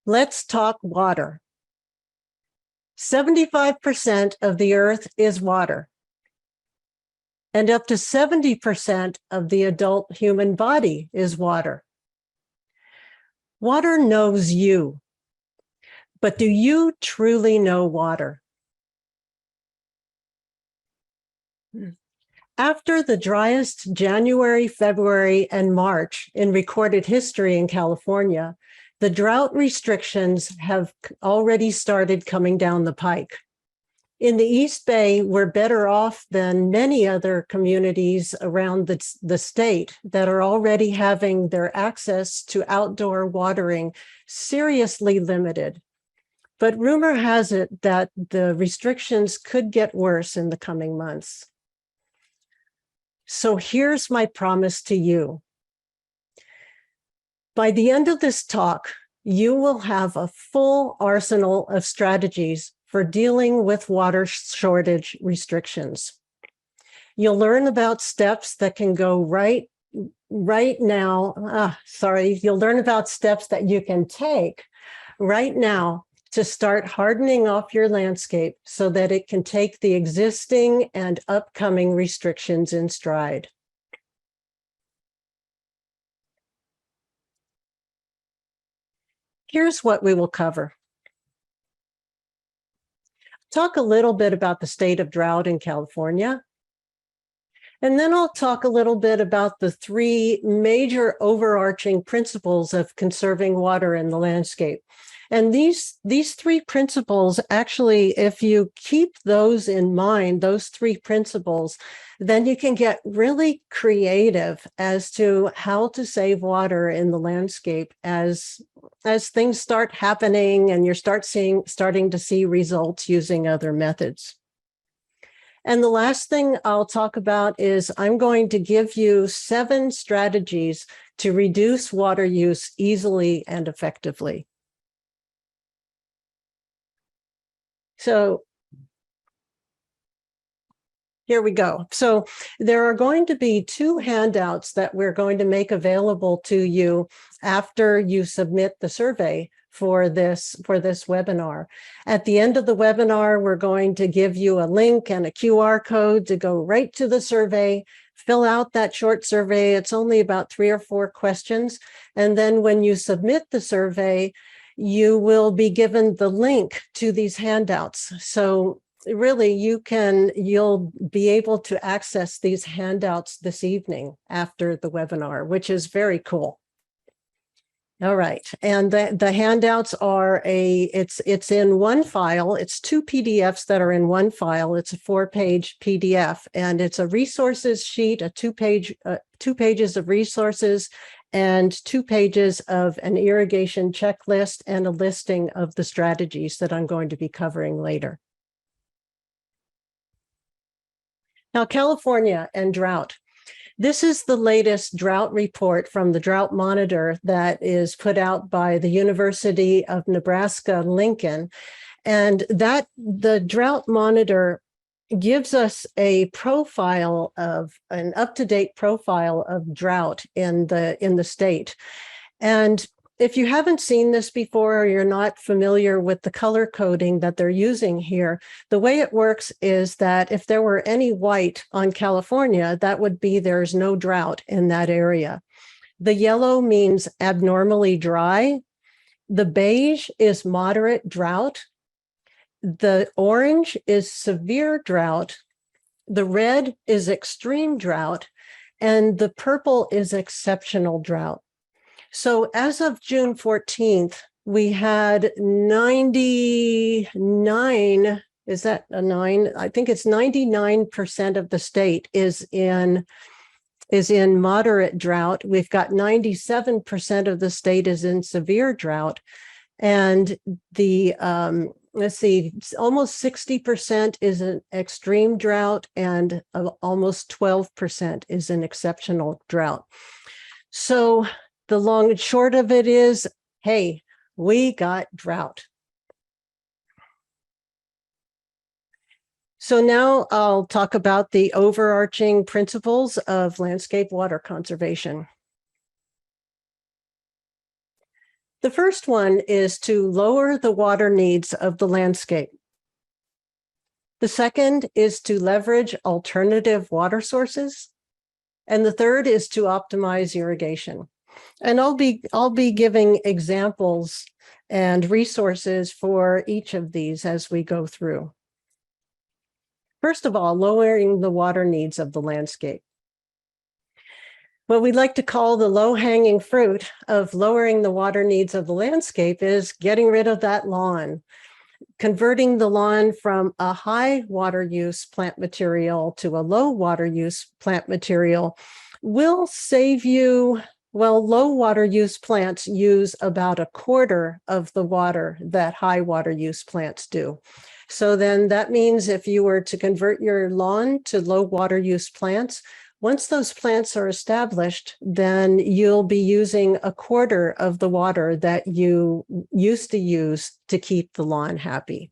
Let's talk water. 75% of the earth is water, and up to 70% of the adult human body is water. Water knows you, but do you truly know water? After the driest January, February, and March in recorded history in California, the drought restrictions have already started coming down the pike. In the East Bay, we're better off than many other communities around the state that are already having their access to outdoor watering seriously limited. But rumor has it that the restrictions could get worse in the coming months. So here's my promise to you. By the end of this talk, you will have a full arsenal of strategies for dealing with water shortage restrictions. You'll learn about steps that can go right now. You'll learn about steps that you can take right now to start hardening off your landscape so that it can take the existing and upcoming restrictions in stride. Here's what we will cover. Talk a little bit about the state of drought in California. And then I'll talk a little bit about the three major overarching principles of conserving water in the landscape. And these three principles, actually, if you keep those in mind, those three principles, then you can get really creative as to how to save water in the landscape as things start happening and you're starting to see results using other methods. And the last thing I'll talk about is I'm going to give you 7 strategies to reduce water use easily and effectively. So here we go. So there are going to be 2 handouts that we're going to make available to you after you submit the survey for this webinar. At the end of the webinar, we're going to give you a link and a QR code to go right to the survey, fill out that short survey. It's only about 3 or 4 questions. And then when you submit the survey, you will be given the link to these handouts. So really, you'll be able to access these handouts this evening after the webinar, which is very cool. All right, and the handouts are it's in one file. It's 2 PDFs that are in one file. It's a 4-page PDF, and it's a resources sheet, a 2 pages of resources, and 2 pages of an irrigation checklist and a listing of the strategies that I'm going to be covering later. Now, California and drought. This is the latest drought report from the Drought Monitor that is put out by the University of Nebraska-Lincoln. And the Drought Monitor gives us an up-to-date profile of drought in the state. And if you haven't seen this before, or you're not familiar with the color coding that they're using here, the way it works is that if there were any white on California, that would be there's no drought in that area. The yellow means abnormally dry. The beige is moderate drought. The orange is severe drought. The red is extreme drought. And the purple is exceptional drought. So as of June 14th, we had 99, is that a 9? I think it's 99% of the state is in moderate drought. We've got 97% of the state is in severe drought. And let's see, almost 60% is an extreme drought and almost 12% is an exceptional drought. So the long and short of it is, hey, we got drought. So now I'll talk about the overarching principles of landscape water conservation. The first one is to lower the water needs of the landscape. The second is to leverage alternative water sources. And the third is to optimize irrigation. And I'll be giving examples and resources for each of these as we go through. First of all, lowering the water needs of the landscape. What we'd like to call the low-hanging fruit of lowering the water needs of the landscape is getting rid of that lawn. Converting the lawn from a high water use plant material to a low water use plant material will save you, well, low water use plants use about a quarter of the water that high water use plants do. So then that means if you were to convert your lawn to low water use plants, once those plants are established, then you'll be using a quarter of the water that you used to use to keep the lawn happy.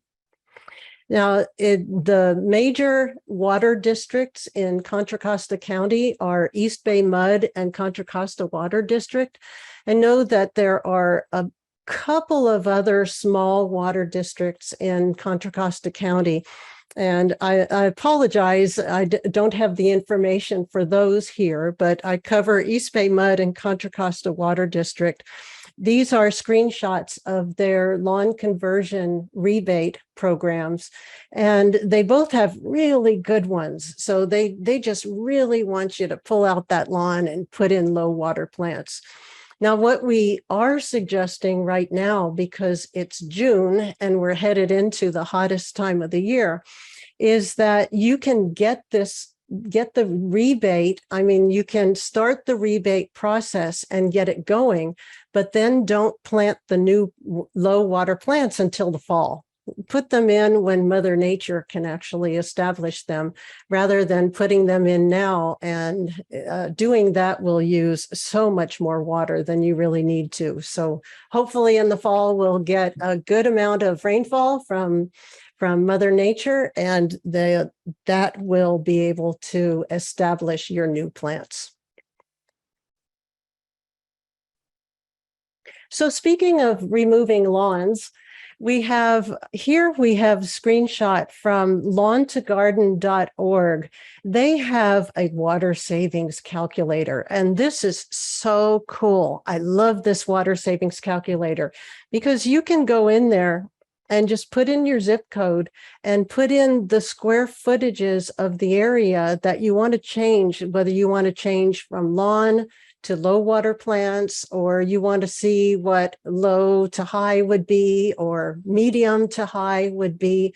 Now, the major water districts in Contra Costa County are East Bay Mud and Contra Costa Water District. I know that there are a couple of other small water districts in Contra Costa County. And I apologize, I don't have the information for those here, but I cover East Bay Mud and Contra Costa Water District. These are screenshots of their lawn conversion rebate programs, and they both have really good ones. So they just really want you to pull out that lawn and put in low water plants. Now, what we are suggesting right now, because it's June and we're headed into the hottest time of the year, is that you can get the rebate. I mean, you can start the rebate process and get it going, but then don't plant the new low water plants until the fall. Put them in when Mother Nature can actually establish them, rather than putting them in now. And doing that will use so much more water than you really need to. So hopefully in the fall, we'll get a good amount of rainfall from Mother Nature, and that will be able to establish your new plants. So speaking of removing lawns, we have screenshot from lawn2garden.org. They have a water savings calculator, and this is so cool. I love this water savings calculator because you can go in there and just put in your zip code and put in the square footages of the area that you want to change, whether you want to change from lawn to low water plants, or you want to see what low to high would be, or medium to high would be.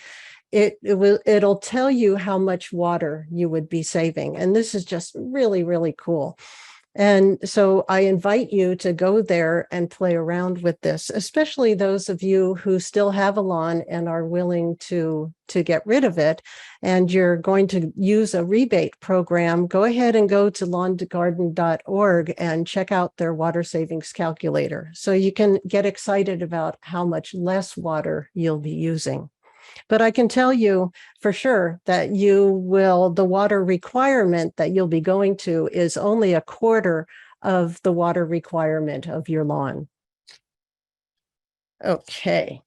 It'll tell you how much water you would be saving. And this is just really, really cool. And so I invite you to go there and play around with this, especially those of you who still have a lawn and are willing to get rid of it, and you're going to use a rebate program. Go ahead and go to lawn2garden.org and check out their water savings calculator, so you can get excited about how much less water you'll be using. But I can tell you for sure that the water requirement that you'll be going to is only a quarter of the water requirement of your lawn. Okay.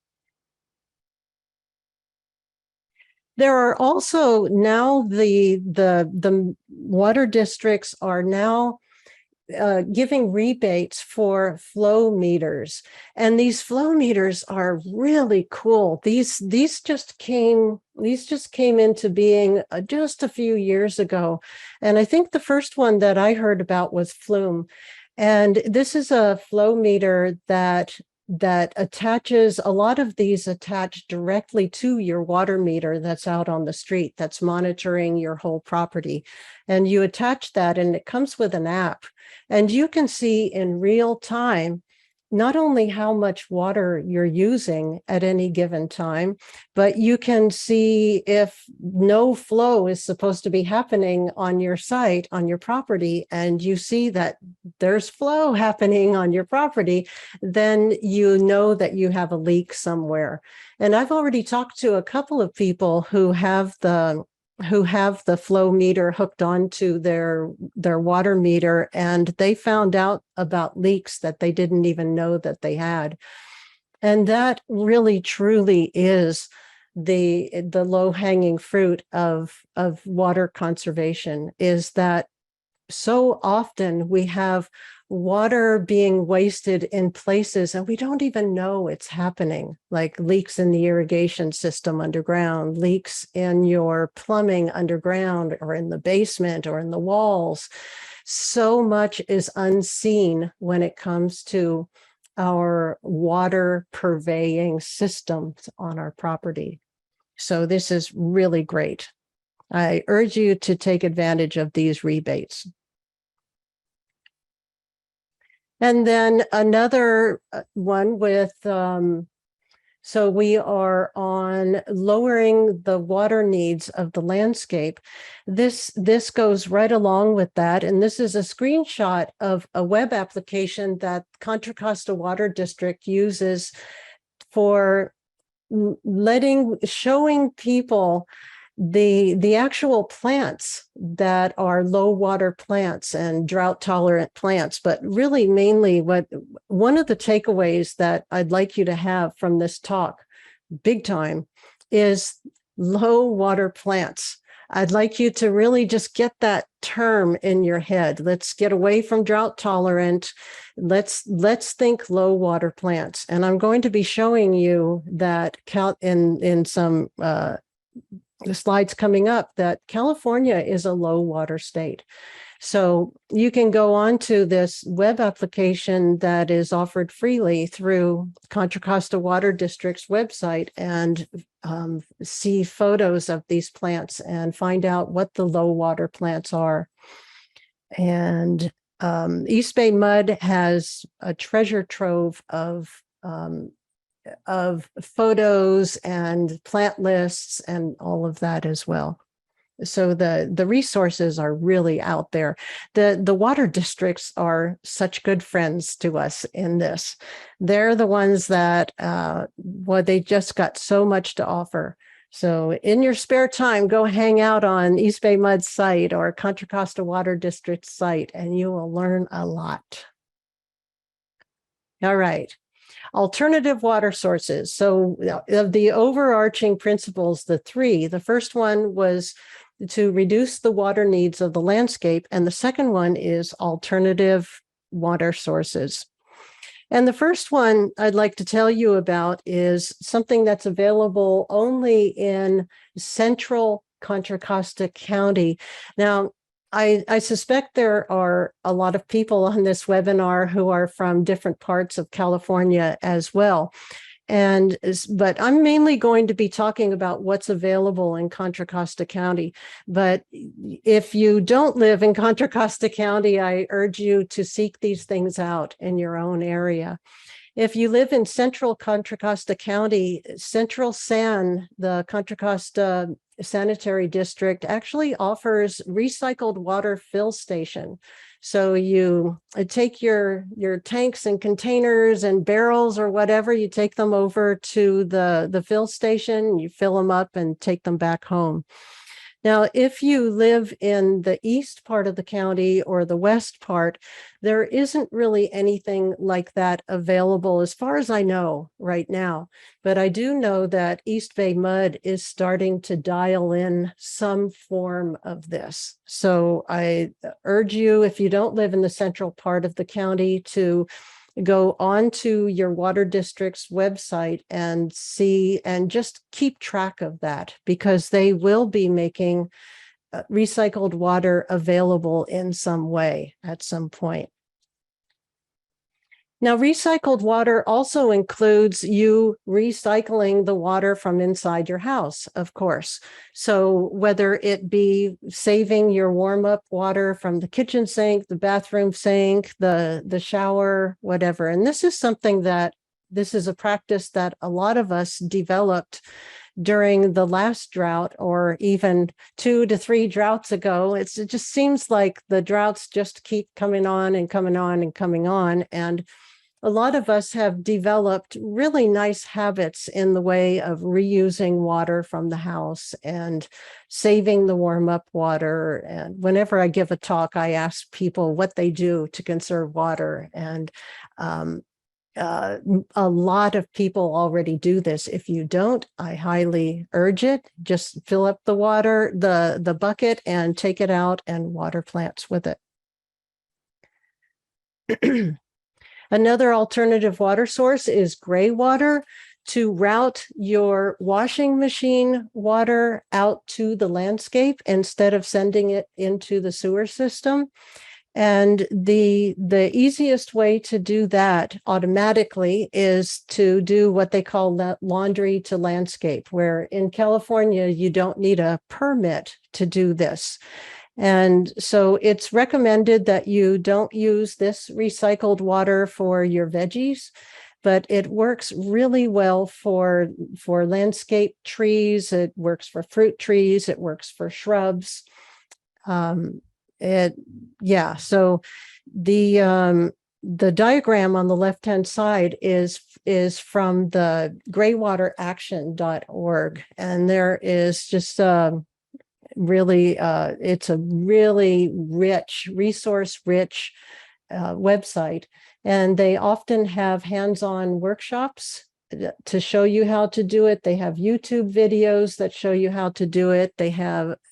There are also now the water districts are now giving rebates for flow meters, and these flow meters are really cool. These just came into being just a few years ago, and I think the first one that I heard about was Flume, and this is a flow meter that attaches. A lot of these attach directly to your water meter that's out on the street that's monitoring your whole property, and you attach that, and it comes with an app. And you can see in real time not only how much water you're using at any given time, but you can see if no flow is supposed to be happening on your site, on your property, and you see that there's flow happening on your property, then you know that you have a leak somewhere. And I've already talked to a couple of people who have the who have the flow meter hooked onto their water meter, and they found out about leaks that they didn't even know that they had. And that really truly is the low-hanging fruit of water conservation, is that so often we have water being wasted in places and we don't even know it's happening, like leaks in the irrigation system underground, leaks in your plumbing underground or in the basement or in the walls. So much is unseen when it comes to our water purveying systems on our property. So this is really great. I urge you to take advantage of these rebates. And then another one with, so we are on lowering the water needs of the landscape. This goes right along with that. And this is a screenshot of a web application that Contra Costa Water District uses for showing people the actual plants that are low water plants and drought tolerant plants. But really mainly one of the takeaways that I'd like you to have from this talk big time is low water plants. I'd like you to really just get that term in your head. Let's get away from drought tolerant. Let's think low water plants. And I'm going to be showing you that in some the slides coming up, that California is a low water state. So you can go on to this web application that is offered freely through Contra Costa Water District's website and see photos of these plants and find out what the low water plants are. And East Bay Mud has a treasure trove of photos and plant lists and all of that as well. So the resources are really out there. The water districts are such good friends to us in this. They're the ones that, they just got so much to offer. So in your spare time, go hang out on East Bay Mud's site or Contra Costa Water District's site, and you will learn a lot. All right. Alternative water sources. So of the overarching principles, the first one was to reduce the water needs of the landscape. And the second one is alternative water sources. And the first one I'd like to tell you about is something that's available only in central Contra Costa County. But I suspect there are a lot of people on this webinar who are from different parts of California as well. But I'm mainly going to be talking about what's available in Contra Costa County. But if you don't live in Contra Costa County, I urge you to seek these things out in your own area. If you live in central Contra Costa County, Central San, the Contra Costa Sanitary District, actually offers recycled water fill station. So you take your tanks and containers and barrels or whatever, you take them over to the fill station, you fill them up and take them back home. Now, if you live in the east part of the county or the west part, there isn't really anything like that available as far as I know right now. But I do know that East Bay Mud is starting to dial in some form of this. So I urge you, if you don't live in the central part of the county, to go onto your water district's website and see and just keep track of that, because they will be making recycled water available in some way at some point. Now, recycled water also includes you recycling the water from inside your house, of course. So whether it be saving your warm-up water from the kitchen sink, the bathroom sink, the shower, whatever. And this is a practice that a lot of us developed during the last drought, or even 2 to 3 droughts ago. It just seems like the droughts just keep coming on and coming on and coming on. And a lot of us have developed really nice habits in the way of reusing water from the house and saving the warm-up water. And whenever I give a talk, I ask people what they do to conserve water. And a lot of people already do this. If you don't, I highly urge it. Just fill up the water, the bucket, and take it out and water plants with it. Another alternative water source is gray water. To route your washing machine water out to the landscape instead of sending it into the sewer system. And the easiest way to do that automatically is to do what they call laundry to landscape, where in California, you don't need a permit to do this. And so it's recommended that you don't use this recycled water for your veggies, but it works really well for landscape trees. It works for fruit trees. It works for shrubs. So the diagram on the left-hand side is from the graywateraction.org, and there is just it's a really rich, resource-rich website, and they often have hands-on workshops to show you how to do it. They have YouTube videos that show you how to do it.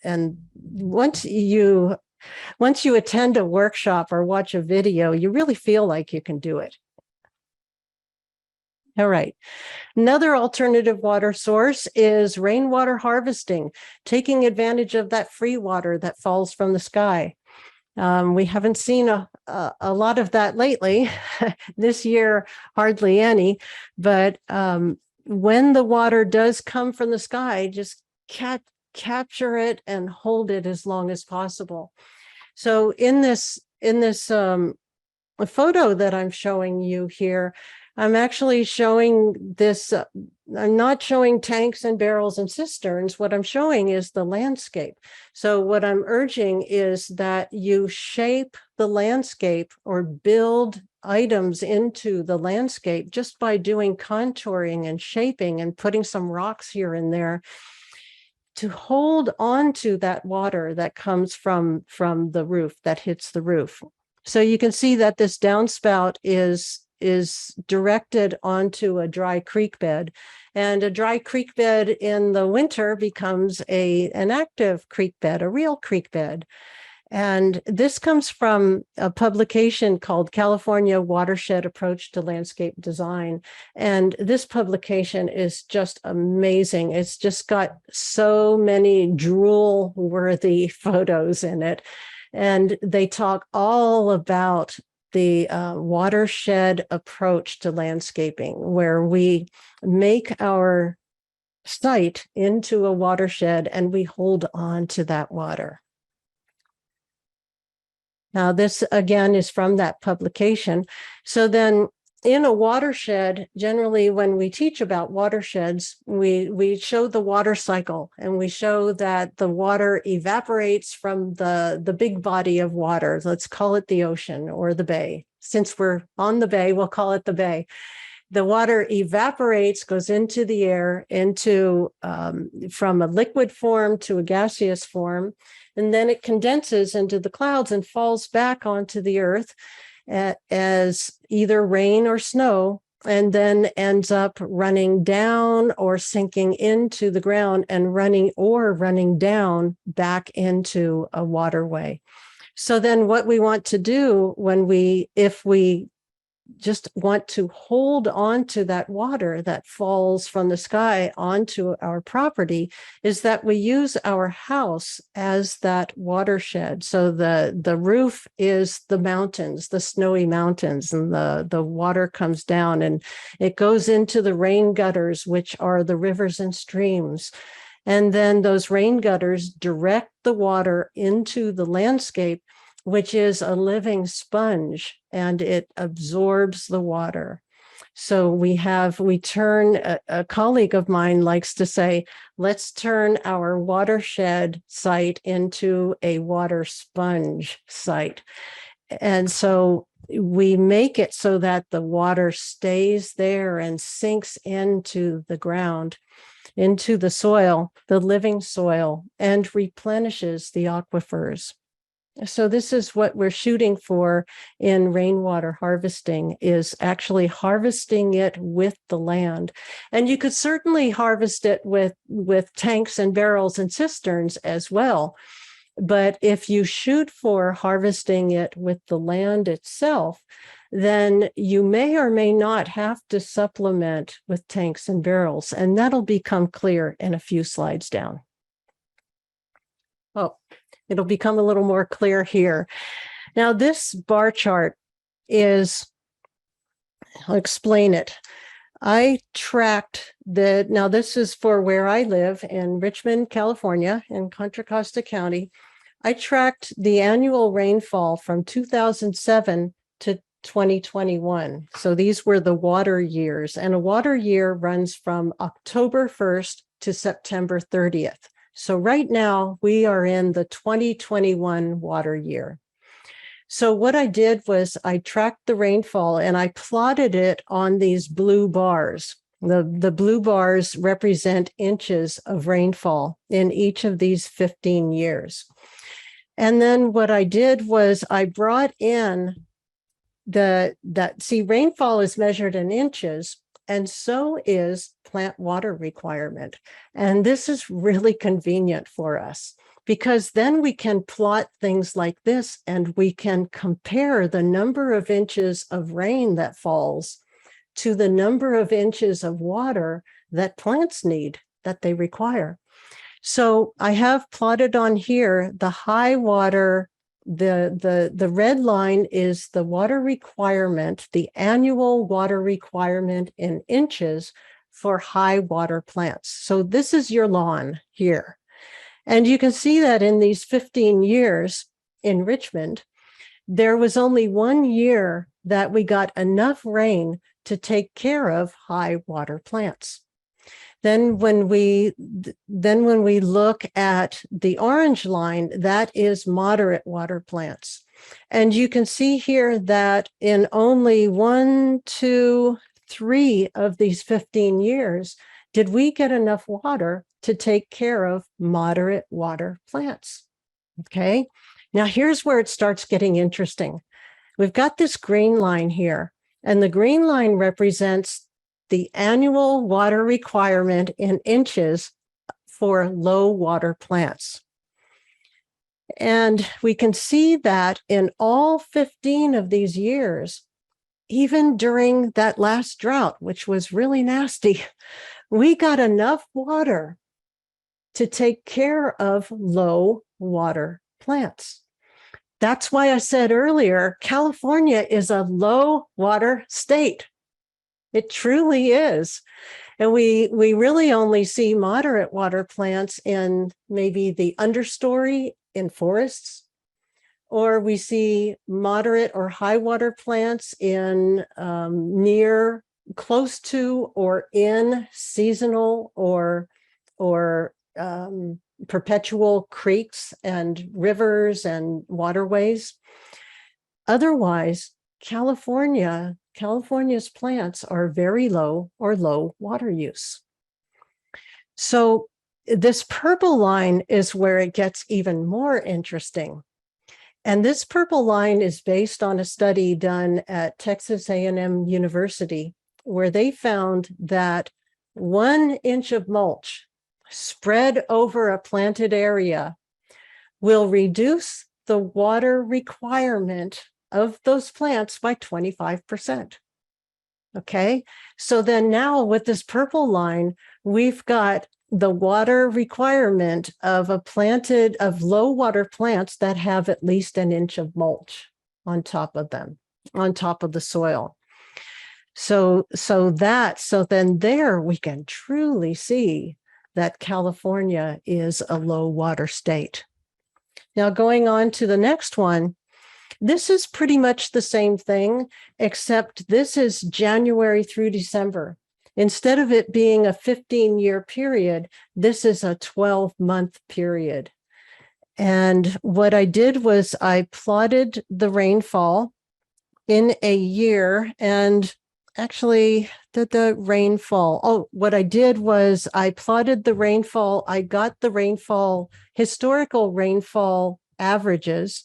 And once you attend a workshop or watch a video, you really feel like you can do it. All right. Another alternative water source is rainwater harvesting, taking advantage of that free water that falls from the sky. We haven't seen a lot of that lately. This year, hardly any. But when the water does come from the sky, just capture it and hold it as long as possible. So in this photo that I'm showing you here, I'm actually showing this. I'm not showing tanks and barrels and cisterns. What I'm showing is the landscape. So what I'm urging is that you shape the landscape or build items into the landscape just by doing contouring and shaping and putting some rocks here and there to hold on to that water that comes from the roof, that hits the roof. So you can see that this downspout is directed onto a dry creek bed, and a dry creek bed in the winter becomes an active creek bed, a real creek bed. And this comes from a publication called California Watershed Approach to Landscape Design. And this publication is just amazing. It's just got so many drool-worthy photos in it. And they talk all about the watershed approach to landscaping, where we make our site into a watershed and we hold on to that water. Now, this again is from that publication. So then in a watershed, generally when we teach about watersheds, we show the water cycle, and we show that the water evaporates from the big body of water. Let's call it the ocean or the bay. Since we're on the bay, we'll call it the bay. The water evaporates, goes into the air, from a liquid form to a gaseous form, and then it condenses into the clouds and falls back onto the earth as either rain or snow, and then ends up running down or sinking into the ground and running down back into a waterway. So then what we want to do if we just want to hold on to that water that falls from the sky onto our property, is that we use our house as that watershed. So the roof is the mountains, the snowy mountains, and the water comes down and it goes into the rain gutters, which are the rivers and streams. And then those rain gutters direct the water into the landscape, which is a living sponge, and it absorbs the water. So a colleague of mine likes to say, let's turn our watershed site into a water sponge site. And so we make it so that the water stays there and sinks into the ground, into the soil, the living soil, and replenishes the aquifers. So this is what we're shooting for in rainwater harvesting, is actually harvesting it with the land. And you could certainly harvest it with tanks and barrels and cisterns as well. But if you shoot for harvesting it with the land itself, then you may or may not have to supplement with tanks and barrels. And that'll become clear in a few slides down. Oh, it'll become a little more clear here. Now, this bar chart is, I'll explain it. I tracked now this is for where I live in Richmond, California, in Contra Costa County. I tracked the annual rainfall from 2007 to 2021. So these were the water years, and a water year runs from October 1st to September 30th. So right now we are in the 2021 water year. So what I did was I tracked the rainfall and I plotted it on these blue bars. The blue bars represent inches of rainfall in each of these 15 years. And then what I did was I brought in rainfall is measured in inches, and so is plant water requirement. And this is really convenient for us, because then we can plot things like this and we can compare the number of inches of rain that falls to the number of inches of water that plants need, that they require. So I have plotted on here the high water, the red line is the water requirement, the annual water requirement in inches for high water plants. So this is your lawn here. And you can see that in these 15 years in Richmond, there was only 1 year that we got enough rain to take care of high water plants. Then when we look at the orange line, that is moderate water plants. And you can see here that in only 1, 2, 3 of these 15 years, did we get enough water to take care of moderate water plants? Okay, now here's where it starts getting interesting. We've got this green line here, and the green line represents the annual water requirement in inches for low water plants. And we can see that in all 15 of these years, even during that last drought, which was really nasty, we got enough water to take care of low water plants. That's why I said earlier, California is a low water state. It truly is. And we really only see moderate water plants in maybe the understory in forests, or we see moderate or high water plants in near, close to, or in seasonal or perpetual creeks and rivers and waterways. Otherwise, California's plants are very low or low water use. So this purple line is where it gets even more interesting. And this purple line is based on a study done at Texas A&M University, where they found that 1 inch of mulch spread over a planted area will reduce the water requirement of those plants by 25%. Okay, so then now with this purple line, we've got the water requirement of low water plants that have at least 1 inch of mulch on top of them, on top of the soil. So then there we can truly see that California is a low water state. Now going on to the next one, this is pretty much the same thing, except this is January through December. Instead of it being a 15-year period, this is a 12-month period. And what I did was I plotted the rainfall in a year. And actually, the rainfall. Oh, what I did was I plotted the rainfall. I got the rainfall, historical rainfall averages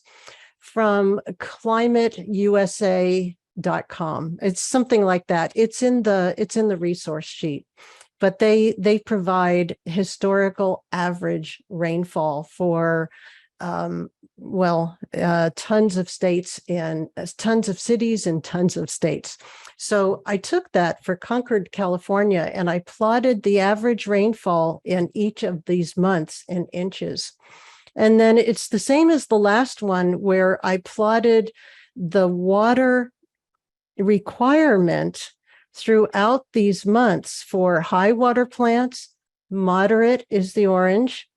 from climateusa.com. It's something like that. It's in the resource sheet. But they provide historical average rainfall for tons of states and tons of cities and tons of states. So I took that for Concord, California, and I plotted the average rainfall in each of these months in inches. And then it's the same as the last one where I plotted the water requirement throughout these months for high water plants. Moderate is the orange,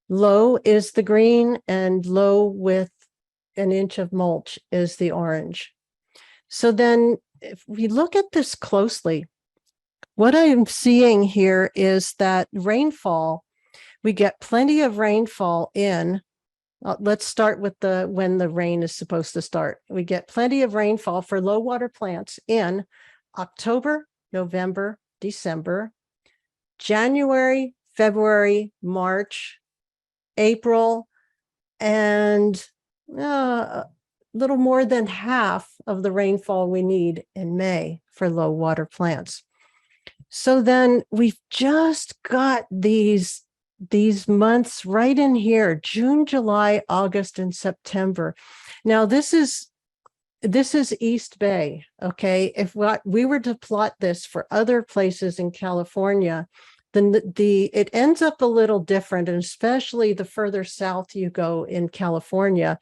low is the green, and low with an inch of mulch is the orange. So then if we look at this closely, what I'm seeing here is that rainfall, we get plenty of rainfall in. Let's start with when the rain is supposed to start. We get plenty of rainfall for low water plants in October, November, December, January, February, March, April, and a little more than half of the rainfall we need in May for low water plants. So then we've just got these months right in here, June, July, August, and September. Now this is East Bay, okay? If we were to plot this for other places in California, then it ends up a little different, and especially the further south you go in California,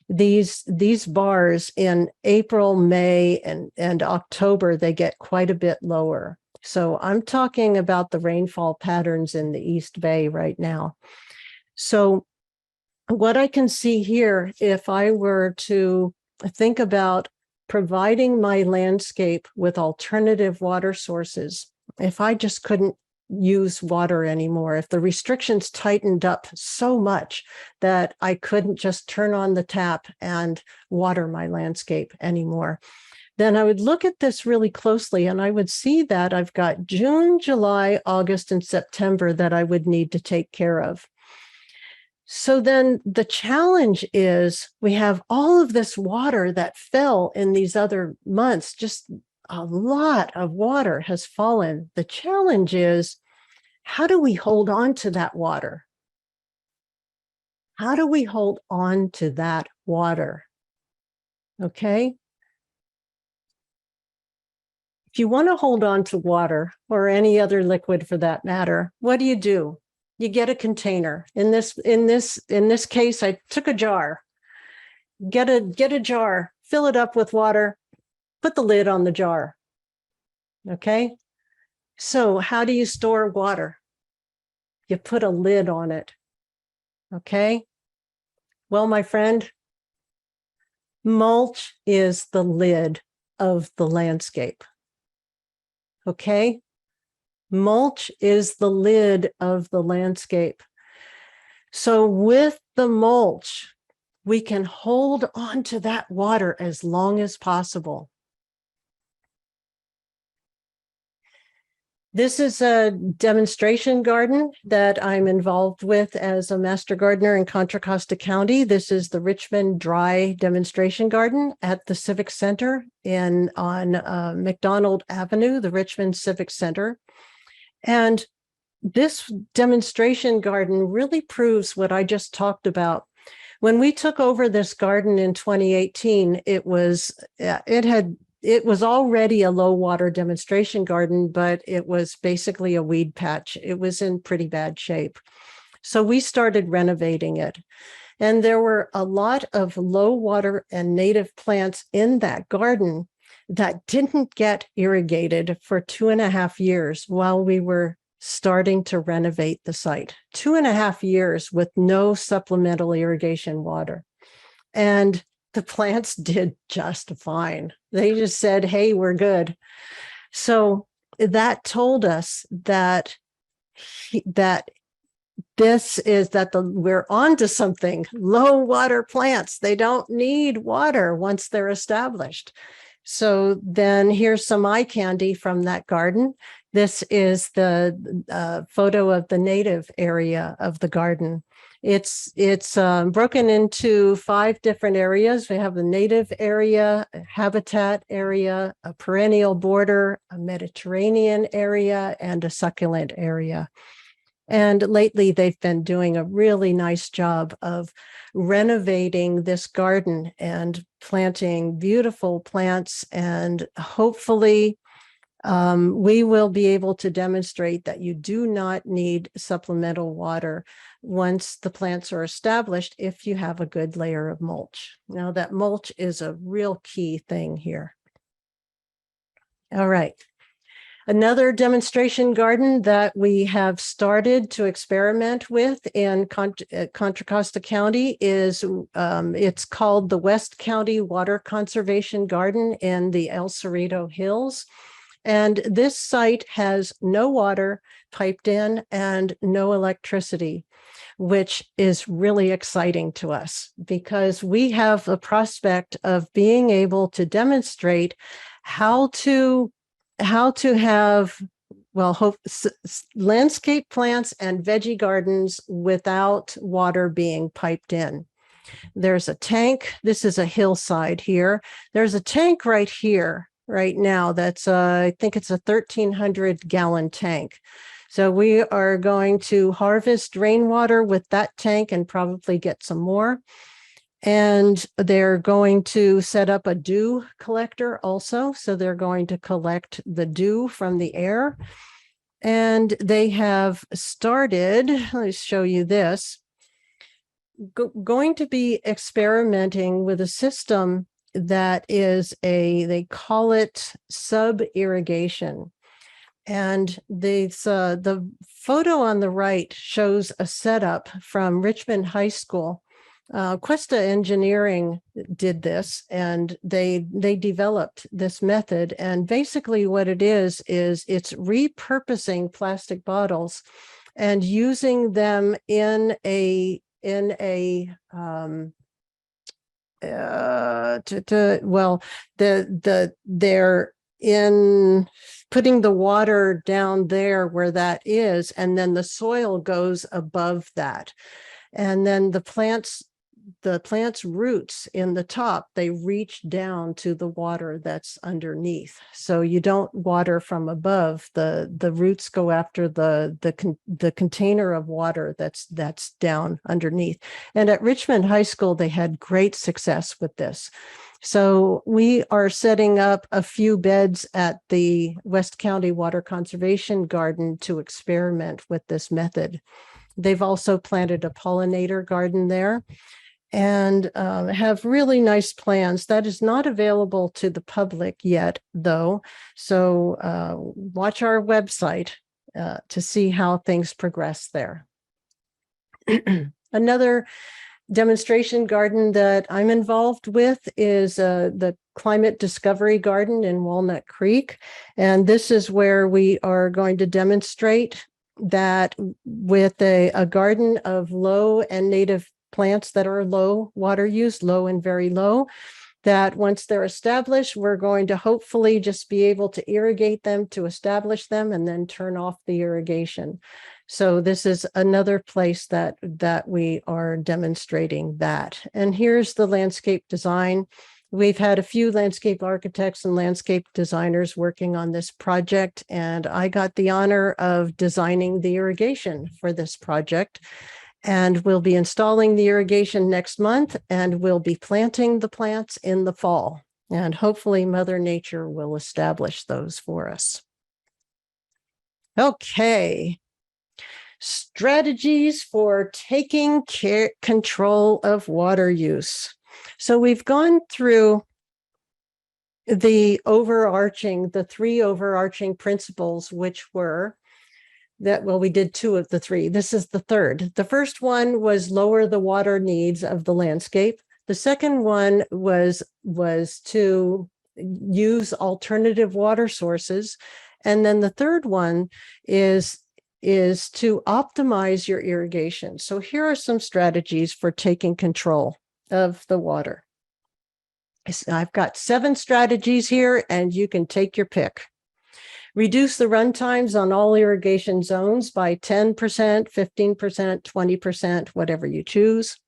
these bars in April, May, and October, they get quite a bit lower. So I'm talking about the rainfall patterns in the East Bay right now. So what I can see here, if I were to think about providing my landscape with alternative water sources, if I just couldn't use water anymore, if the restrictions tightened up so much that I couldn't just turn on the tap and water my landscape anymore, then I would look at this really closely and I would see that I've got June, July, August, and September that I would need to take care of. So then the challenge is we have all of this water that fell in these other months. Just a lot of water has fallen. The challenge is, how do we hold on to that water? How do we hold on to that water? Okay. If you want to hold on to water or any other liquid for that matter, what do? You get a container. In this case, I took a jar. Get a jar, fill it up with water, put the lid on the jar. Okay? So how do you store water? You put a lid on it. Okay? Well, my friend, mulch is the lid of the landscape. Okay? Mulch is the lid of the landscape. So with the mulch, we can hold on to that water as long as possible. This is a demonstration garden that I'm involved with as a master gardener in Contra Costa County. This is the Richmond Dry Demonstration Garden at the Civic Center on McDonald Avenue, the Richmond Civic Center. And this demonstration garden really proves what I just talked about. When we took over this garden in 2018, it was already a low water demonstration garden, but it was basically a weed patch. It was in pretty bad shape. So we started renovating it. And there were a lot of low water and native plants in that garden that didn't get irrigated for 2.5 years while we were starting to renovate the site. 2.5 years with no supplemental irrigation water. And the plants did just fine. They just said, hey, we're good. So that told us that this is that we're on to something. Low water plants, they don't need water once they're established. So then here's some eye candy from that garden. This is the photo of the native area of the garden. It's broken into 5 different areas. We have the native area, a habitat area, a perennial border, a Mediterranean area, and a succulent area. And lately, they've been doing a really nice job of renovating this garden and planting beautiful plants. And hopefully, we will be able to demonstrate that you do not need supplemental water once the plants are established if you have a good layer of mulch. Now, that mulch is a real key thing here. All right. Another demonstration garden that we have started to experiment with in Contra Costa County is, it's called the West County Water Conservation Garden in the El Cerrito Hills. And this site has no water piped in and no electricity, which is really exciting to us because we have the prospect of being able to demonstrate how to have, well, landscape plants and veggie gardens without water being piped in. There's a tank. This is a hillside here. There's a tank right here, right now. That's, I think it's a 1,300 gallon tank. So we are going to harvest rainwater with that tank and probably get some more. And they're going to set up a dew collector also. So they're going to collect the dew from the air. And they have started, let me show you this, going to be experimenting with a system that is they call it sub-irrigation. And the photo on the right shows a setup from Richmond High School. Cuesta Engineering did this, and they developed this method. And basically what it is it's repurposing plastic bottles and using them in a they're in putting the water down there where that is, and then the soil goes above that. And then the plant's roots in the top, they reach down to the water that's underneath. So you don't water from above. The roots go after the container of water that's down underneath. And at Richmond High School, they had great success with this. So we are setting up a few beds at the West County Water Conservation Garden to experiment with this method. They've also planted a pollinator garden there and have really nice plans. That is not available to the public yet, though. So watch our website to see how things progress there. Another demonstration garden that I'm involved with is the Climate Discovery Garden in Walnut Creek. And this is where we are going to demonstrate that with a garden of low and native plants that are low water use, low and very low, that once they're established, we're going to hopefully just be able to irrigate them to establish them and then turn off the irrigation. So this is another place that we are demonstrating that. And here's the landscape design. We've had a few landscape architects and landscape designers working on this project, and I got the honor of designing the irrigation for this project. And we'll be installing the irrigation next month, and we'll be planting the plants in the fall. And hopefully Mother Nature will establish those for us. Okay. Strategies for taking control of water use. So we've gone through the three overarching principles, which were that, well, we did 2 of the 3. This is the third. The first one was lower the water needs of the landscape. The second one was to use alternative water sources. And then the third one is is to optimize your irrigation. So here are some strategies for taking control of the water. I've got 7 strategies here, and you can take your pick. Reduce the run times on all irrigation zones by 10%, 15%, 20%, whatever you choose.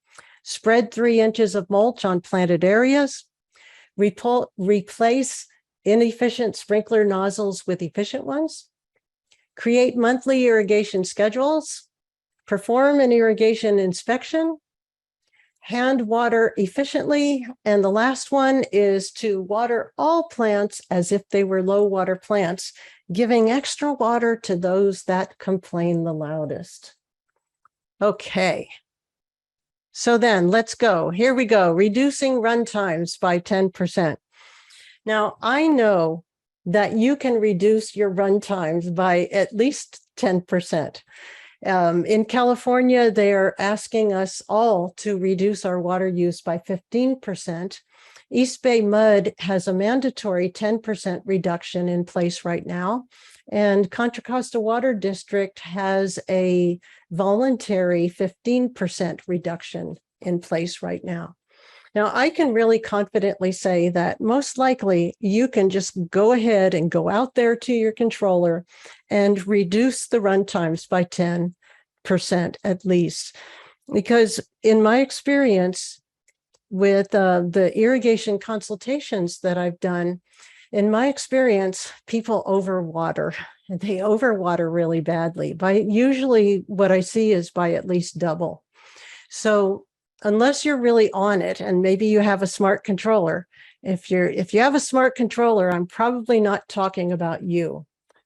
Spread 3 inches of mulch on planted areas. Replace inefficient sprinkler nozzles with efficient ones. Create monthly irrigation schedules. Perform an irrigation inspection. Hand water efficiently. And the last one is to water all plants as if they were low water plants, giving extra water to those that complain the loudest. Okay. So then let's go. Here we go. Reducing run times by 10%. Now, I know that you can reduce your run times by at least 10%. In California, they're asking us all to reduce our water use by 15%. East Bay Mud has a mandatory 10% reduction in place right now. And Contra Costa Water District has a voluntary 15% reduction in place right now. Now, I can really confidently say that most likely you can just go ahead and go out there to your controller and reduce the run times by 10% at least. Because in my experience with the irrigation consultations that I've done, in my experience, people overwater, and they overwater really badly. Usually what I see is by at least double. So unless you're really on it, and maybe you have a smart controller, if you have a smart controller, I'm probably not talking about you.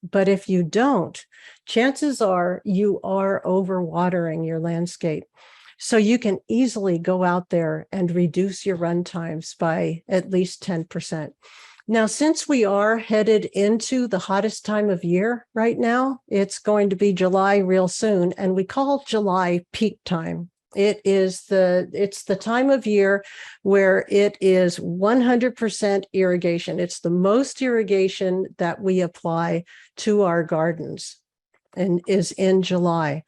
But if you don't, chances are you are overwatering your landscape. So you can easily go out there and reduce your run times by at least 10%. Now, since we are headed into the hottest time of year right now, it's going to be July real soon, and we call July peak time. It's the time of year where it is 100% irrigation. It's the most irrigation that we apply to our gardens, and is in July.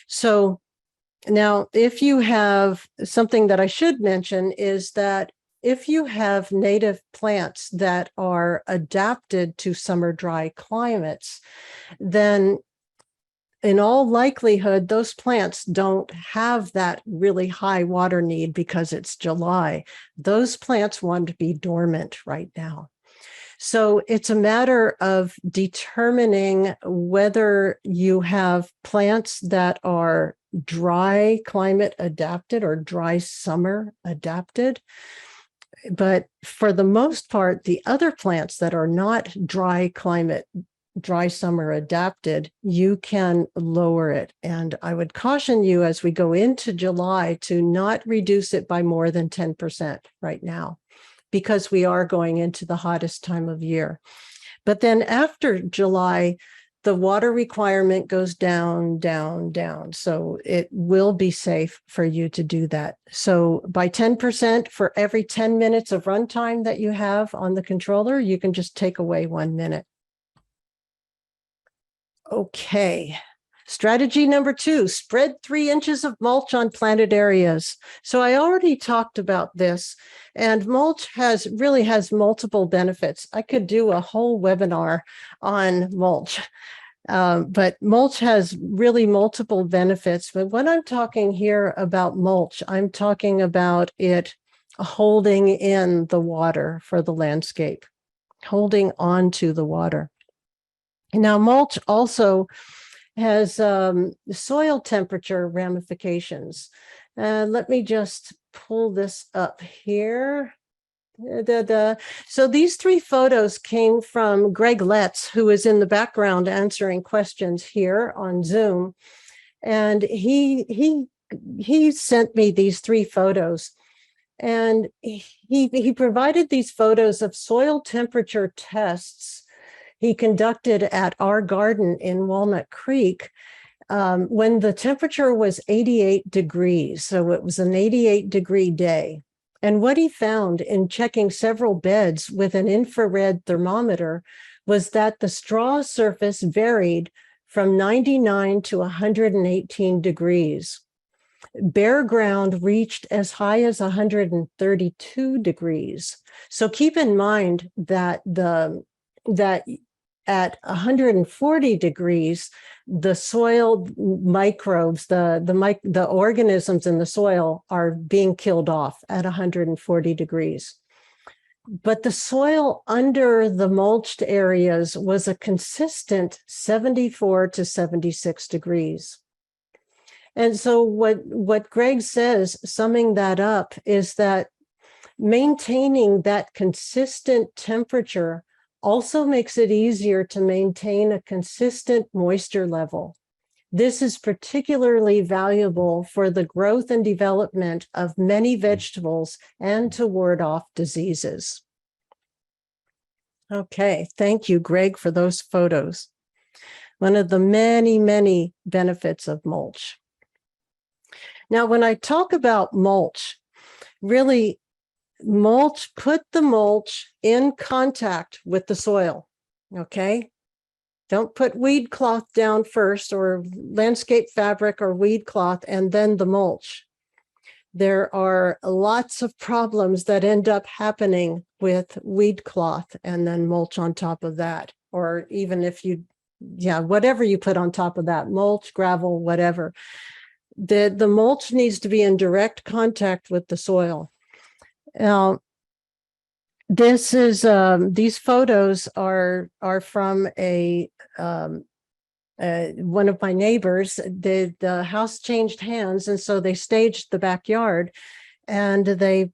So now, if you have something that I should mention is that if you have native plants that are adapted to summer dry climates, then in all likelihood, those plants don't have that really high water need because it's July. Those plants want to be dormant right now. So it's a matter of determining whether you have plants that are dry climate adapted or dry summer adapted. But for the most part, the other plants that are not dry climate, dry summer adapted, you can lower it. And I would caution you as we go into July to not reduce it by more than 10% right now, because we are going into the hottest time of year. But then after July, the water requirement goes down, down, down. So it will be safe for you to do that. So by 10% for every 10 minutes of runtime that you have on the controller, you can just take away 1 minute. Okay. Strategy number 2, spread 3 inches of mulch on planted areas. So I already talked about this, and mulch really has multiple benefits. I could do a whole webinar on mulch, but mulch has really multiple benefits. But when I'm talking here about mulch, I'm talking about it holding in the water for the landscape, holding on to the water. Now, mulch also has soil temperature ramifications. Let me just pull this up here. So these 3 photos came from Greg Letts, who is in the background answering questions here on Zoom. And he sent me these 3 photos. And he provided these photos of soil temperature tests he conducted at our garden in Walnut Creek when the temperature was 88 degrees. So it was an 88-degree day. And what he found in checking several beds with an infrared thermometer was that the straw surface varied from 99 to 118 degrees. Bare ground reached as high as 132 degrees. So keep in mind that at 140 degrees, the soil microbes, the organisms in the soil are being killed off at 140 degrees. But the soil under the mulched areas was a consistent 74 to 76 degrees. And so what Greg says, summing that up, is that maintaining that consistent temperature also makes it easier to maintain a consistent moisture level. This is particularly valuable for the growth and development of many vegetables and to ward off diseases. Okay, thank you, Greg, for those photos. One of the many, many benefits of mulch. Now, when I talk about mulch, really, put the mulch in contact with the soil, okay? Don't put weed cloth down first, or landscape fabric or weed cloth, and then the mulch. There are lots of problems that end up happening with weed cloth and then mulch on top of that, or even if whatever you put on top of that, mulch, gravel, whatever. The mulch needs to be in direct contact with the soil. Now, this is these photos are from one of my neighbors. The house changed hands, and so they staged the backyard, and they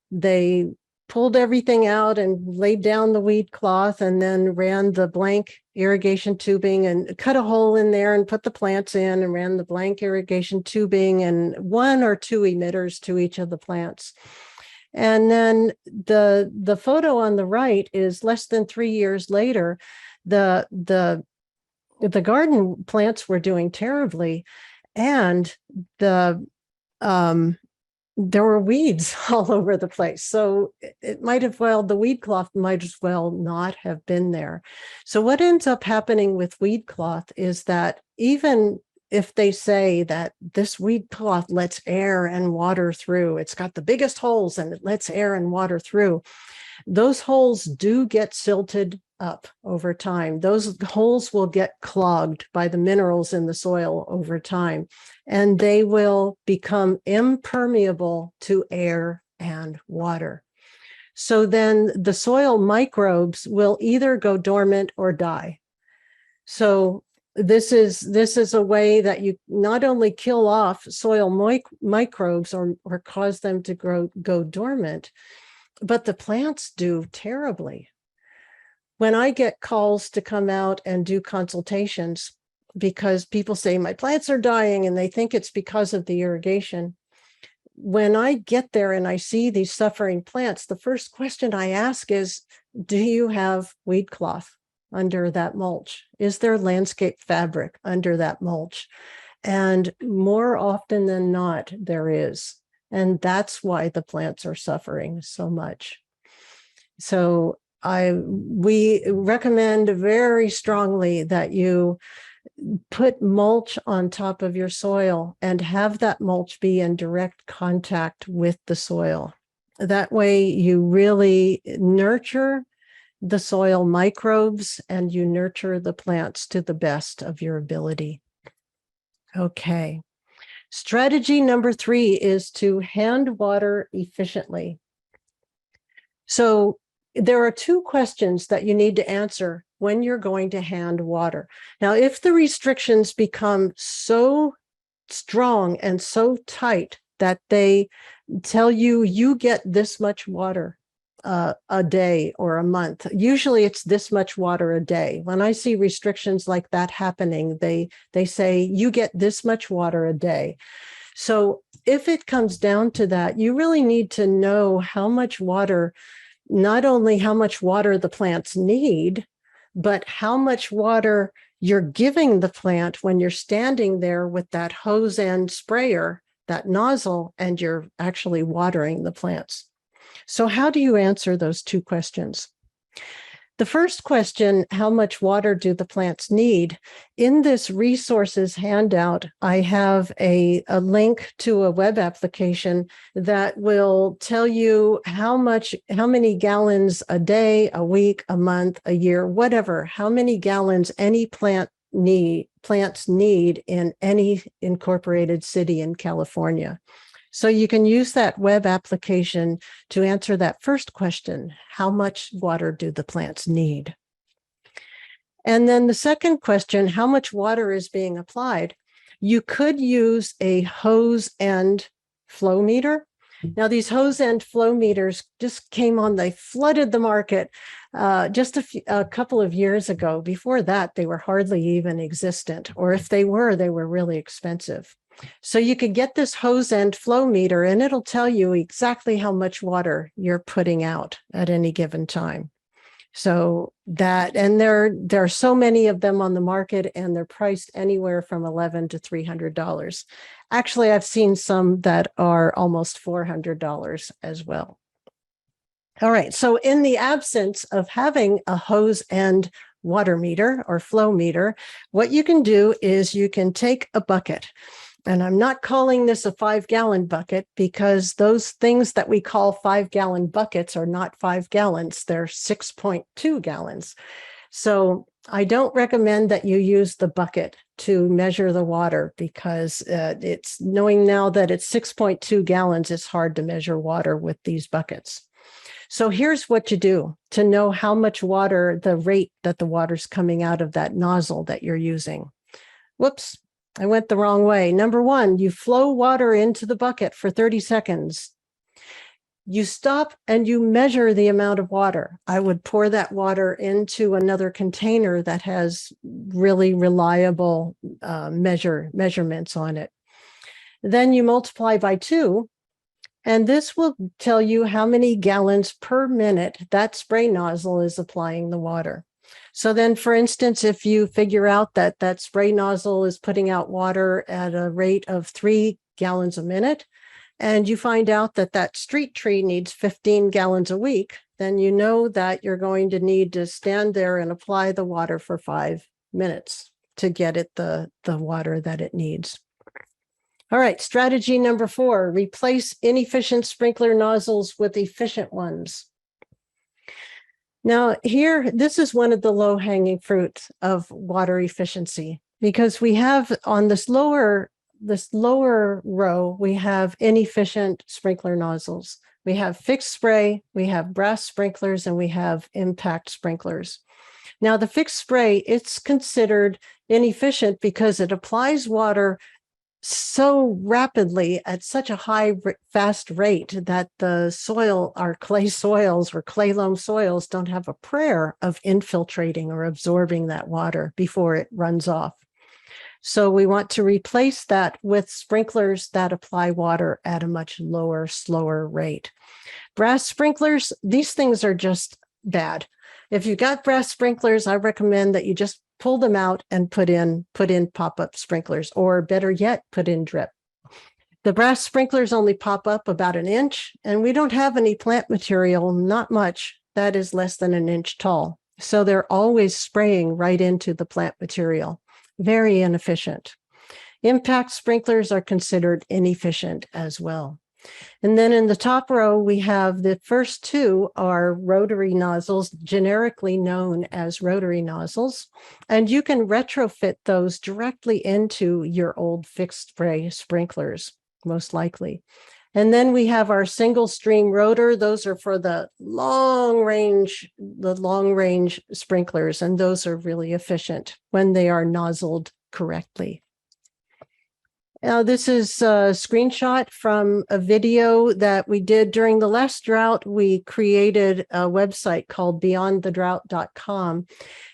pulled everything out and laid down the weed cloth, and then ran the blank irrigation tubing and cut a hole in there and put the plants in, and ran the blank irrigation tubing and 1 or 2 emitters to each of the plants. And then the photo on the right is less than 3 years later. The garden plants were doing terribly, and there were weeds all over the place. So the weed cloth might as well not have been there. So what ends up happening with weed cloth is that even if they say that this weed cloth lets air and water through, it's got the biggest holes and it lets air and water through, those holes do get silted up over time. Those holes will get clogged by the minerals in the soil over time, and they will become impermeable to air and water. So then the soil microbes will either go dormant or die. So this is a way that you not only kill off soil microbes or cause them to go dormant, but the plants do terribly. When I get calls to come out and do consultations, because people say my plants are dying and they think it's because of the irrigation, when I get there and I see these suffering plants, the first question I ask is, do you have weed cloth under that mulch? Is there landscape fabric under that mulch? And more often than not, there is. And that's why the plants are suffering so much. So we recommend very strongly that you put mulch on top of your soil and have that mulch be in direct contact with the soil. That way you really nurture the soil microbes and you nurture the plants to the best of your ability. Okay. Strategy number 3 is to hand water efficiently. So there are 2 questions that you need to answer when you're going to hand water. Now, if the restrictions become so strong and so tight that they tell you get this much water a day or a month, usually it's this much water a day. When I see restrictions like that happening, they say you get this much water a day. So if it comes down to that, you really need to know how much water, not only how much water the plants need, but how much water you're giving the plant when you're standing there with that hose end sprayer, that nozzle, and you're actually watering the plants. So how do you answer those 2 questions? The first question, how much water do the plants need? In this resources handout, I have a link to a web application that will tell you how many gallons a day, a week, a month, a year, whatever, how many gallons any plants need in any incorporated city in California. So you can use that web application to answer that first question, how much water do the plants need? And then the second question, how much water is being applied? You could use a hose end flow meter. Now, these hose end flow meters just came on, they flooded the market just a couple of years ago. Before that, they were hardly even existent, or if they were really expensive. So you could get this hose end flow meter and it'll tell you exactly how much water you're putting out at any given time. So that, and there are so many of them on the market and they're priced anywhere from $11 to $300. Actually, I've seen some that are almost $400 as well. All right, so in the absence of having a hose end water meter or flow meter, what you can do is you can take a bucket. And I'm not calling this a 5-gallon bucket because those things that we call 5-gallon buckets are not 5 gallons. They're 6.2 gallons. So I don't recommend that you use the bucket to measure the water because it's knowing now that it's 6.2 gallons, it's hard to measure water with these buckets. So here's what you do to know how much water, the rate that the water's coming out of that nozzle that you're using. Whoops. I went the wrong way. Number one, you flow water into the bucket for 30 seconds. You stop and you measure the amount of water. I would pour that water into another container that has really reliable measurements on it. Then you multiply by 2, and this will tell you how many gallons per minute that spray nozzle is applying the water. So then, for instance, if you figure out that that spray nozzle is putting out water at a rate of 3 gallons a minute, and you find out that that street tree needs 15 gallons a week, then you know that you're going to need to stand there and apply the water for 5 minutes to get it the water that it needs. All right, strategy number 4, replace inefficient sprinkler nozzles with efficient ones. Now here, this is one of the low-hanging fruits of water efficiency because we have on this lower row, we have inefficient sprinkler nozzles. We have fixed spray, we have brass sprinklers, and we have impact sprinklers. Now the fixed spray, it's considered inefficient because it applies water so rapidly at such a high, fast rate that the soil, our clay soils or clay loam soils, don't have a prayer of infiltrating or absorbing that water before it runs off. So we want to replace that with sprinklers that apply water at a much lower, slower rate. Brass sprinklers, these things are just bad. If you've got brass sprinklers, I recommend that you just pull them out and put in pop-up sprinklers, or better yet, put in drip. The brass sprinklers only pop up about 1 inch, and we don't have any plant material, not much, that is less than 1 inch tall. So they're always spraying right into the plant material. Very inefficient. Impact sprinklers are considered inefficient as well. And then in the top row, we have the first 2 are rotary nozzles, generically known as rotary nozzles. And you can retrofit those directly into your old fixed spray sprinklers, most likely. And then we have our single stream rotor. Those are for the long range sprinklers. And those are really efficient when they are nozzled correctly. Now, this is a screenshot from a video that we did during the last drought. We created a website called beyondthedrought.com,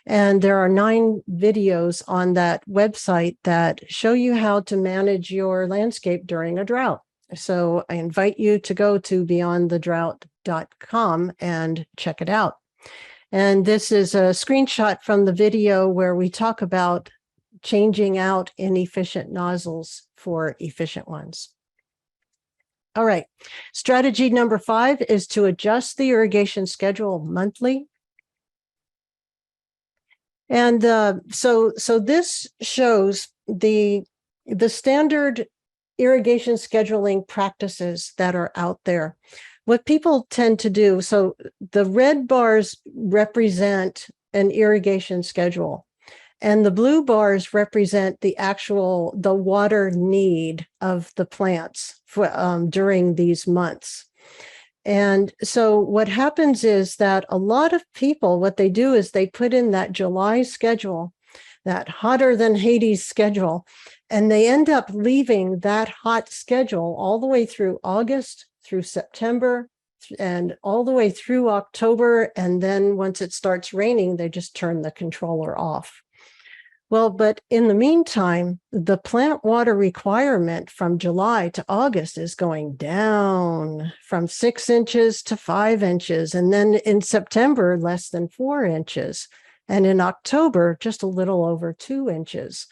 and there are 9 videos on that website that show you how to manage your landscape during a drought. So I invite you to go to beyondthedrought.com and check it out. And this is a screenshot from the video where we talk about changing out inefficient nozzles for efficient ones. All right, strategy number 5 is to adjust the irrigation schedule monthly. And so this shows the standard irrigation scheduling practices that are out there. What people tend to do, so the red bars represent an irrigation schedule, and the blue bars represent the water need of the plants during these months. And so what happens is that a lot of people, what they do is they put in that July schedule, that hotter than Hades schedule, and they end up leaving that hot schedule all the way through August, through September, and all the way through October. And then once it starts raining, they just turn the controller off. Well, but in the meantime, the plant water requirement from July to August is going down from 6 inches to 5 inches. And then in September, less than 4 inches. And in October, just a little over 2 inches.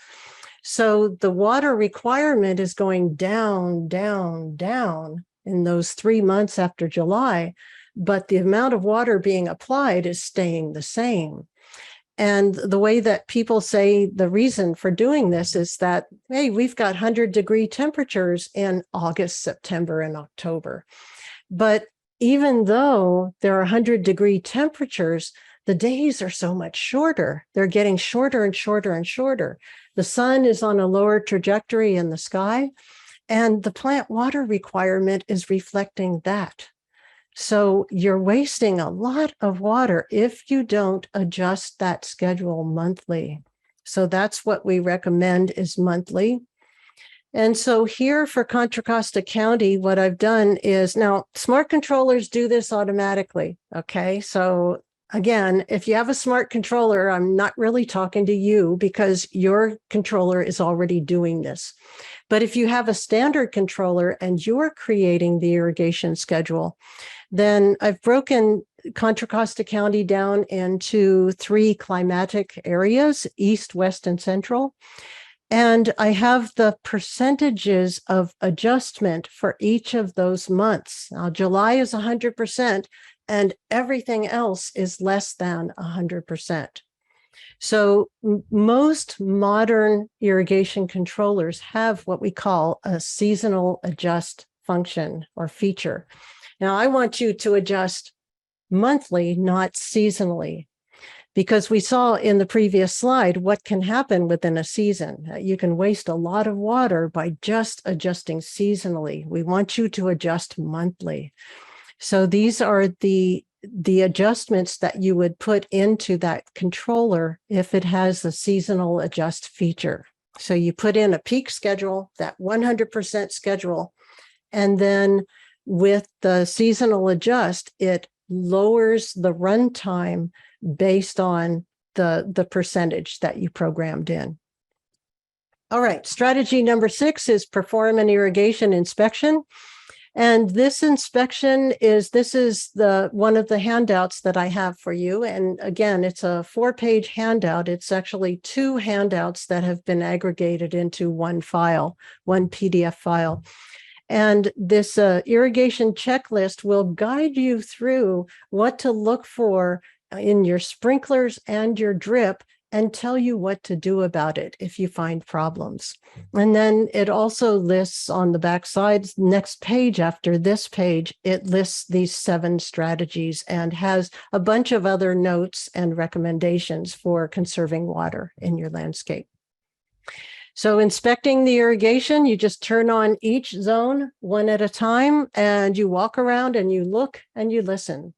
So the water requirement is going down, down, down in those 3 months after July, but the amount of water being applied is staying the same. And the way that people say the reason for doing this is that, hey, we've got 100-degree temperatures in August, September, and October. But even though there are 100-degree temperatures, the days are so much shorter. They're getting shorter and shorter and shorter. The sun is on a lower trajectory in the sky, and the plant water requirement is reflecting that. So you're wasting a lot of water if you don't adjust that schedule monthly. So that's what we recommend is monthly. And so here for Contra Costa County, what I've done is, now smart controllers do this automatically. Okay, so again, if you have a smart controller, I'm not really talking to you because your controller is already doing this. But if you have a standard controller and you're creating the irrigation schedule, then I've broken Contra Costa County down into 3 climatic areas, east, west, and central. And I have the percentages of adjustment for each of those months. Now, July is 100%, and everything else is less than 100%. So most modern irrigation controllers have what we call a seasonal adjust function or feature. Now, I want you to adjust monthly, not seasonally, because we saw in the previous slide what can happen within a season. You can waste a lot of water by just adjusting seasonally. We want you to adjust monthly. So these are the adjustments that you would put into that controller if it has the seasonal adjust feature. So you put in a peak schedule, that 100% schedule, and then with the seasonal adjust, it lowers the runtime based on the percentage that you programmed in. All right, strategy number 6 is perform an irrigation inspection. And this inspection is one of the handouts that I have for you. And again, it's a 4-page handout. It's actually 2 handouts that have been aggregated into one file, one PDF file. And this irrigation checklist will guide you through what to look for in your sprinklers and your drip and tell you what to do about it if you find problems. And then it also lists on the back side, next page after this page, it lists these 7 strategies and has a bunch of other notes and recommendations for conserving water in your landscape. So inspecting the irrigation, you just turn on each zone one at a time, and you walk around and you look and you listen.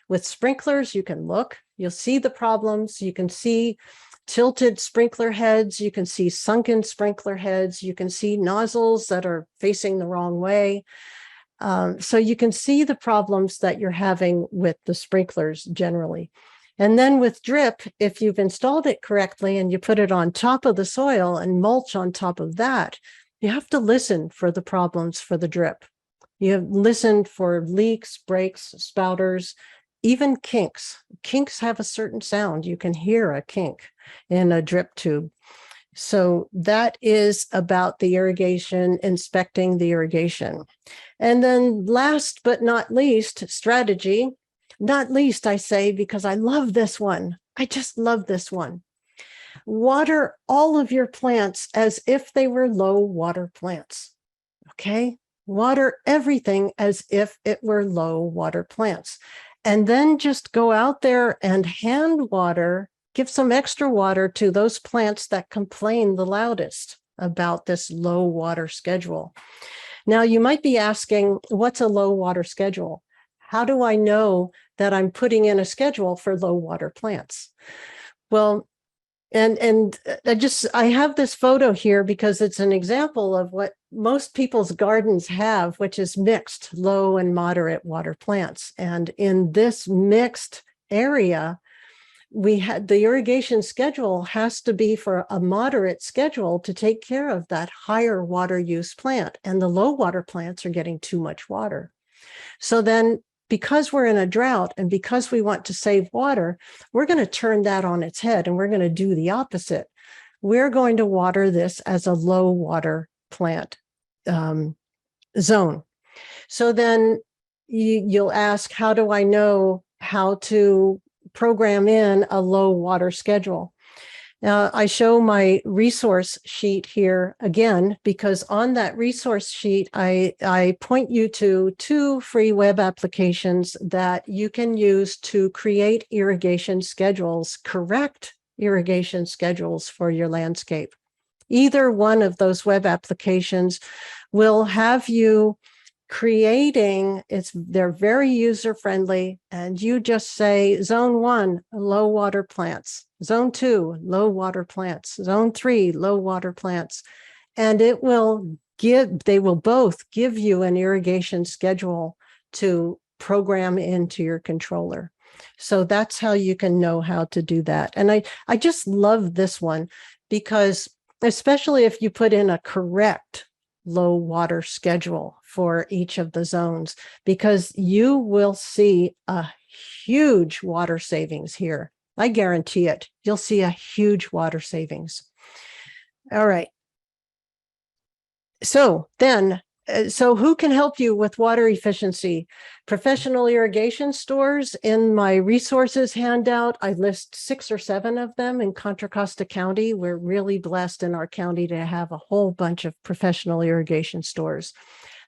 With sprinklers, you can look, you'll see the problems, you can see tilted sprinkler heads, you can see sunken sprinkler heads, you can see nozzles that are facing the wrong way. So you can see the problems that you're having with the sprinklers generally. And then with drip, if you've installed it correctly and you put it on top of the soil and mulch on top of that, you have to listen for the problems for the drip. You have listened for leaks, breaks, spouters, even kinks. Kinks have a certain sound. You can hear a kink in a drip tube. So that is about the irrigation, inspecting the irrigation. And then last but not least, strategy. Not least, I say, because I love this one. I just love this one. Water all of your plants as if they were low water plants. Okay? Water everything as if it were low water plants. And then just go out there and hand water, give some extra water to those plants that complain the loudest about this low water schedule. Now, you might be asking, what's a low water schedule? How do I know that I'm putting in a schedule for low water plants? Well, and I have this photo here because it's an example of what most people's gardens have, which is mixed low and moderate water plants. And in this mixed area, we had the irrigation schedule has to be for a moderate schedule to take care of that higher water use plant. And the low water plants are getting too much water. So then, because we're in a drought and because we want to save water, we're going to turn that on its head and we're going to do the opposite. We're going to water this as a low water plant zone. So then you'll ask, how do I know how to program in a low water schedule? I show my resource sheet here again, because on that resource sheet, I point you to 2 free web applications that you can use to create irrigation schedules, correct irrigation schedules for your landscape. Either one of those web applications will have you creating, they're very user-friendly, and you just say zone 1, low water plants, zone 2, low water plants, zone 3, low water plants, and they will both give you an irrigation schedule to program into your controller. So that's how you can know how to do that. And I just love this one, because especially if you put in a correct low water schedule for each of the zones, because you will see a huge water savings here. I guarantee it. You'll see a huge water savings. All right. So then, who can help you with water efficiency? Professional irrigation stores. In my resources handout, I list 6 or 7 of them in Contra Costa County. We're really blessed in our county to have a whole bunch of professional irrigation stores.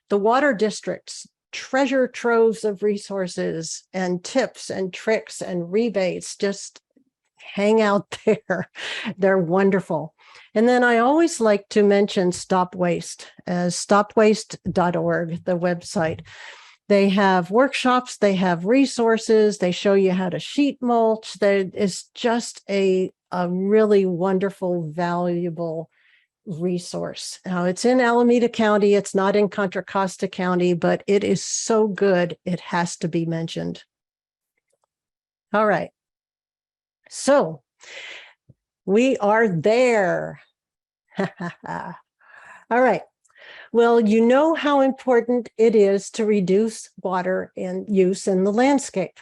The water districts, treasure troves of resources and tips and tricks and rebates. Just hang out there. They're wonderful. And then I always like to mention Stop Waste, as stopwaste.org, the website. They have workshops, they have resources, they show you how to sheet mulch. There is just a really wonderful, valuable resource. Now, it's in Alameda County, it's not in Contra Costa County, but it is so good, it has to be mentioned. All right. So we are there. All right. Well, you know how important it is to reduce water use in the landscape.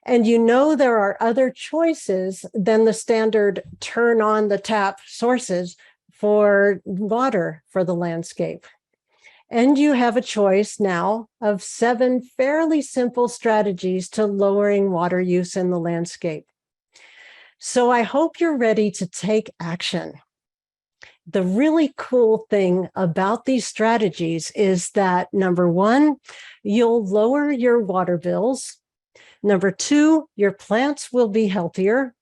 And you know there are other choices than the standard turn on the tap sources for water for the landscape. And you have a choice now of 7 fairly simple strategies to lowering water use in the landscape. So I hope you're ready to take action. The really cool thing about these strategies is that, number 1, you'll lower your water bills. Number 2, your plants will be healthier.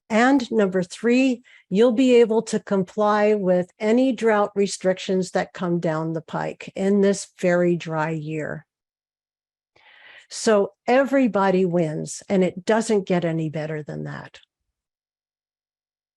And number 3, you'll be able to comply with any drought restrictions that come down the pike in this very dry year. So everybody wins, and it doesn't get any better than that.